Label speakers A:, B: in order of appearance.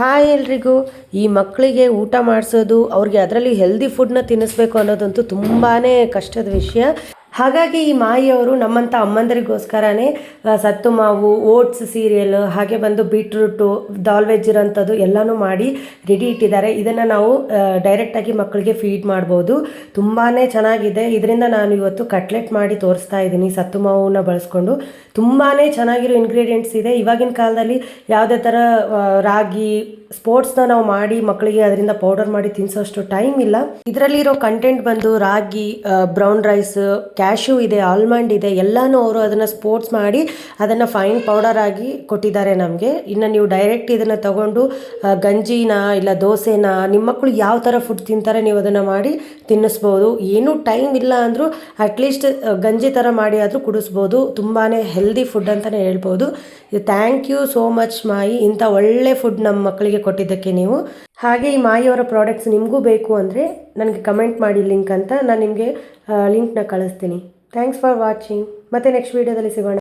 A: Hi ಎಲ್ರಿಗೂ. ಈ ಮಕ್ಕಳಿಗೆ ಊಟ ಮಾಡಿಸೋದು, ಅವ್ರಿಗೆ ಅದರಲ್ಲಿ ಹೆಲ್ದಿ ಫುಡ್ನ ತಿನ್ನಿಸ್ಬೇಕು ಅನ್ನೋದಂತೂ ತುಂಬಾ ಕಷ್ಟದ ವಿಷಯ. ಹಾಗಾಗಿ ಈ ಮಾಯಿಯವರು ನಮ್ಮಂಥ ಅಮ್ಮಂದರಿಗೋಸ್ಕರನೇ ಸತ್ತು ಮಾವು, ಓಟ್ಸ್ ಸೀರಿಯಲ್, ಹಾಗೆ ಬಂದು ಬೀಟ್ರೂಟು, ದಾಲ್ ವೆಜ್ ಇರೋಂಥದ್ದು ಎಲ್ಲನೂ ಮಾಡಿ ರೆಡಿ ಇಟ್ಟಿದ್ದಾರೆ. ಇದನ್ನು ನಾವು ಡೈರೆಕ್ಟಾಗಿ ಮಕ್ಕಳಿಗೆ ಫೀಡ್ ಮಾಡ್ಬೋದು. ತುಂಬಾ ಚೆನ್ನಾಗಿದೆ. ಇದರಿಂದ ನಾನು ಇವತ್ತು ಕಟ್ಲೆಟ್ ಮಾಡಿ ತೋರಿಸ್ತಾ ಇದ್ದೀನಿ ಸತ್ತು ಮಾವನ್ನ ಬಳಸ್ಕೊಂಡು. ತುಂಬಾ ಚೆನ್ನಾಗಿರೋ ಇಂಗ್ರೀಡಿಯೆಂಟ್ಸ್ ಇದೆ. ಇವಾಗಿನ ಕಾಲದಲ್ಲಿ ಯಾವುದೇ ಥರ ರಾಗಿ ಸ್ಪೋರ್ಟ್ಸ್ನ ನಾವು ಮಾಡಿ ಮಕ್ಕಳಿಗೆ ಅದರಿಂದ ಪೌಡರ್ ಮಾಡಿ ತಿನ್ನಿಸೋಷ್ಟು ಟೈಮ್ ಇಲ್ಲ. ಇದರಲ್ಲಿರೋ ಕಂಟೆಂಟ್ ಬಂದು ರಾಗಿ, ಬ್ರೌನ್ ರೈಸ್, ಕ್ಯಾಶ್ಯೂ ಇದೆ, ಆಲ್ಮಂಡ್ ಇದೆ, ಎಲ್ಲನೂ ಅವರು ಅದನ್ನು ಸ್ಪೋರ್ಟ್ಸ್ ಮಾಡಿ ಅದನ್ನು ಫೈನ್ ಪೌಡರ್ ಆಗಿ ಕೊಟ್ಟಿದ್ದಾರೆ ನಮಗೆ. ಇನ್ನು ನೀವು ಡೈರೆಕ್ಟ್ ಇದನ್ನು ತಗೊಂಡು ಗಂಜಿನ ಇಲ್ಲ ದೋಸೆನ ನಿಮ್ಮ ಮಕ್ಕಳು ಯಾವ ಥರ ಫುಡ್ ತಿಂತಾರೆ ನೀವು ಅದನ್ನು ಮಾಡಿ ತಿನ್ನಿಸ್ಬೋದು. ಏನೂ ಟೈಮ್ ಇಲ್ಲ ಅಂದರೂ ಅಟ್ಲೀಸ್ಟ್ ಗಂಜಿ ಥರ ಮಾಡಿ ಆದರೂ ಕುಡಿಸ್ಬೋದು. ತುಂಬಾ ಹೆಲ್ದಿ ಫುಡ್ ಅಂತಲೇ ಹೇಳ್ಬೋದು. ಥ್ಯಾಂಕ್ ಯು ಸೋ ಮಚ್ ಮಾಯಿ, ಇಂಥ ಒಳ್ಳೆ ಫುಡ್ ನಮ್ಮ ಮಕ್ಕಳಿಗೆ ಕೊಟ್ಟಿದ್ದಕ್ಕೆ ನೀವು. ಹಾಗೆ ಈ ಮಾಯಿಯವರ ಪ್ರಾಡಕ್ಟ್ಸ್ ನಿಮಗೂ ಬೇಕು ಅಂದರೆ ನನಗೆ ಕಮೆಂಟ್ ಮಾಡಿ ಲಿಂಕ್ ಅಂತ, ನಾನು ನಿಮಗೆ ಲಿಂಕ್ನ ಕಳಿಸ್ತೀನಿ. Thanks for watching. ಮತ್ತೆ ನೆಕ್ಸ್ಟ್ ವೀಡಿಯೋದಲ್ಲಿ ಸಿಗೋಣ.